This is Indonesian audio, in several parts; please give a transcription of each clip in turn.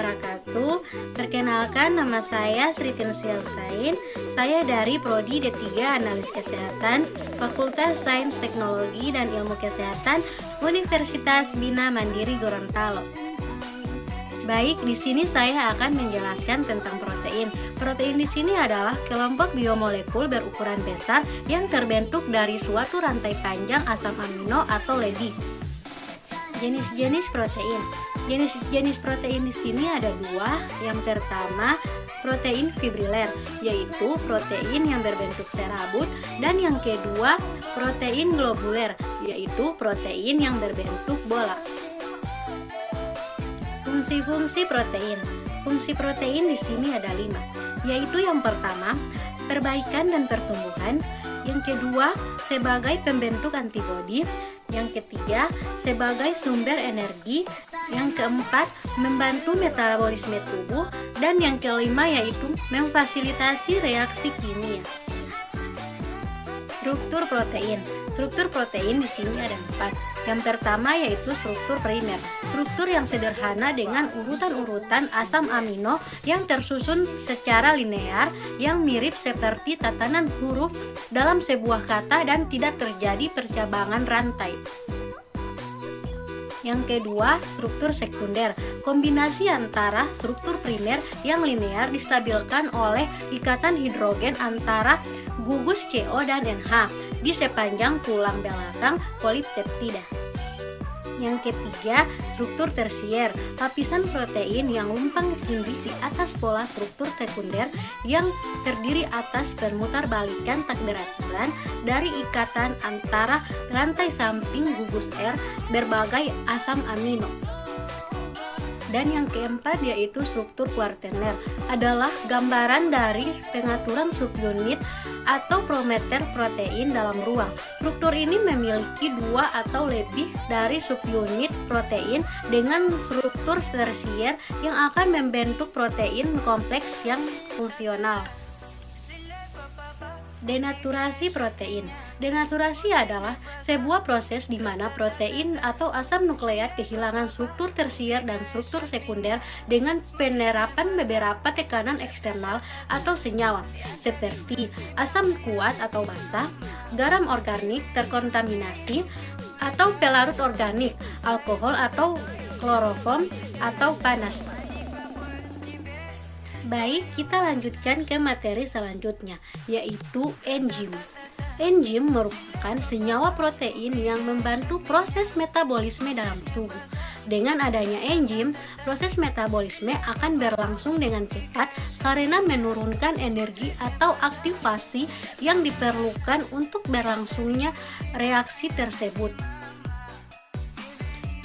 wabarakatuh. Perkenalkan, nama saya Sri Tinsia Husain. Saya dari Prodi D3 Analis Kesehatan, Fakultas Sains Teknologi dan Ilmu Kesehatan, Universitas Bina Mandiri Gorontalo. Baik, di sini saya akan menjelaskan tentang protein. Protein di sini adalah kelompok biomolekul berukuran besar yang terbentuk dari suatu rantai panjang asam amino atau ledi. Jenis-jenis protein. Jenis-jenis protein di sini ada dua. Yang pertama, protein fibrillar, yaitu protein yang berbentuk serabut, dan yang kedua, protein globuler, yaitu protein yang berbentuk bola. Fungsi-fungsi protein. Fungsi protein di sini ada 5, yaitu yang pertama, perbaikan dan pertumbuhan, yang kedua, sebagai pembentuk antibodi, yang ketiga, sebagai sumber energi, yang keempat, membantu metabolisme tubuh, dan yang kelima yaitu memfasilitasi reaksi kimia. Struktur protein. Struktur protein di sini ada 4. Yang pertama yaitu struktur primer, struktur yang sederhana dengan urutan-urutan asam amino yang tersusun secara linear yang mirip seperti tatanan huruf dalam sebuah kata dan tidak terjadi percabangan rantai. Yang kedua, struktur sekunder, kombinasi antara struktur primer yang linear distabilkan oleh ikatan hidrogen antara gugus CO dan NH di sepanjang tulang belakang polipeptida. Yang ketiga, struktur tersier, lapisan protein yang lumpang tinggi di atas pola struktur sekunder yang terdiri atas permutarbalikan tak beraturan dari ikatan antara rantai samping gugus R berbagai asam amino. Dan yang keempat yaitu struktur kuartener, adalah gambaran dari pengaturan subunit atau parameter protein dalam ruang. Struktur ini memiliki 2 atau lebih dari subunit protein dengan struktur tersier yang akan membentuk protein kompleks yang fungsional. Denaturasi protein. Denaturasi adalah sebuah proses di mana protein atau asam nukleat kehilangan struktur tersier dan struktur sekunder dengan penerapan beberapa tekanan eksternal atau senyawa seperti asam kuat atau basa, garam organik terkontaminasi atau pelarut organik, alkohol atau kloroform atau panas. Baik, kita lanjutkan ke materi selanjutnya, yaitu enzim. Enzim merupakan senyawa protein yang membantu proses metabolisme dalam tubuh. Dengan adanya enzim, proses metabolisme akan berlangsung dengan cepat karena menurunkan energi atau aktivasi yang diperlukan untuk berlangsungnya reaksi tersebut.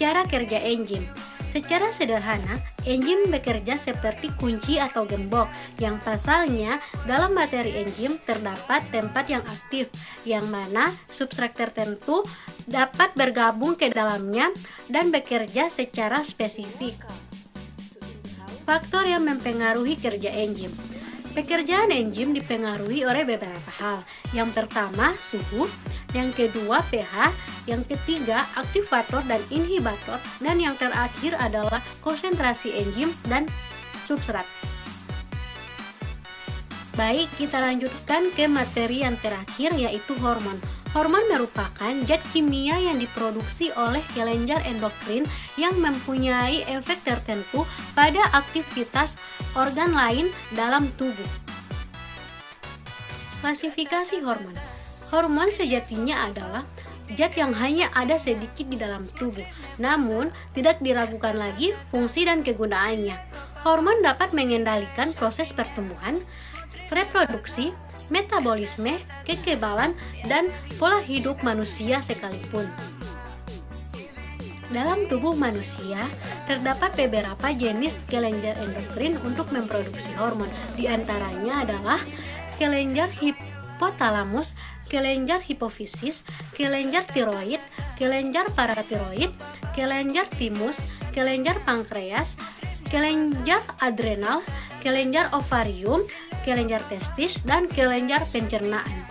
Cara kerja enzim. Secara sederhana, enzim bekerja seperti kunci atau gembok, yang pasalnya dalam materi enzim terdapat tempat yang aktif, yang mana substrat tertentu dapat bergabung ke dalamnya dan bekerja secara spesifik. Faktor yang mempengaruhi kerja enzim. Pekerjaan enzim dipengaruhi oleh beberapa hal. Yang pertama, suhu, yang kedua pH, yang ketiga aktivator dan inhibitor, dan yang terakhir adalah konsentrasi enzim dan substrat. Baik, kita lanjutkan ke materi yang terakhir yaitu hormon. Hormon merupakan zat kimia yang diproduksi oleh kelenjar endokrin yang mempunyai efek tertentu pada aktivitas organ lain dalam tubuh. Klasifikasi hormon. Hormon sejatinya adalah zat yang hanya ada sedikit di dalam tubuh, namun tidak diragukan lagi fungsi dan kegunaannya. Hormon dapat mengendalikan proses pertumbuhan, reproduksi, metabolisme, kekebalan, dan pola hidup manusia sekalipun. Dalam tubuh manusia, terdapat beberapa jenis kelenjar endokrin untuk memproduksi hormon. Di antaranya adalah kelenjar hipotalamus, kelenjar hipofisis, kelenjar tiroid, kelenjar paratiroid, kelenjar timus, kelenjar pankreas, kelenjar adrenal, kelenjar ovarium, kelenjar testis, dan kelenjar pencernaan.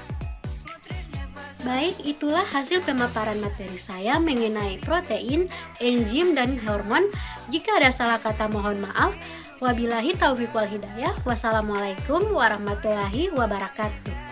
Baik, itulah hasil pemaparan materi saya mengenai protein, enzim, dan hormon. Jika ada salah kata mohon maaf. Wabillahi taufiq wal hidayah. Wassalamualaikum warahmatullahi wabarakatuh.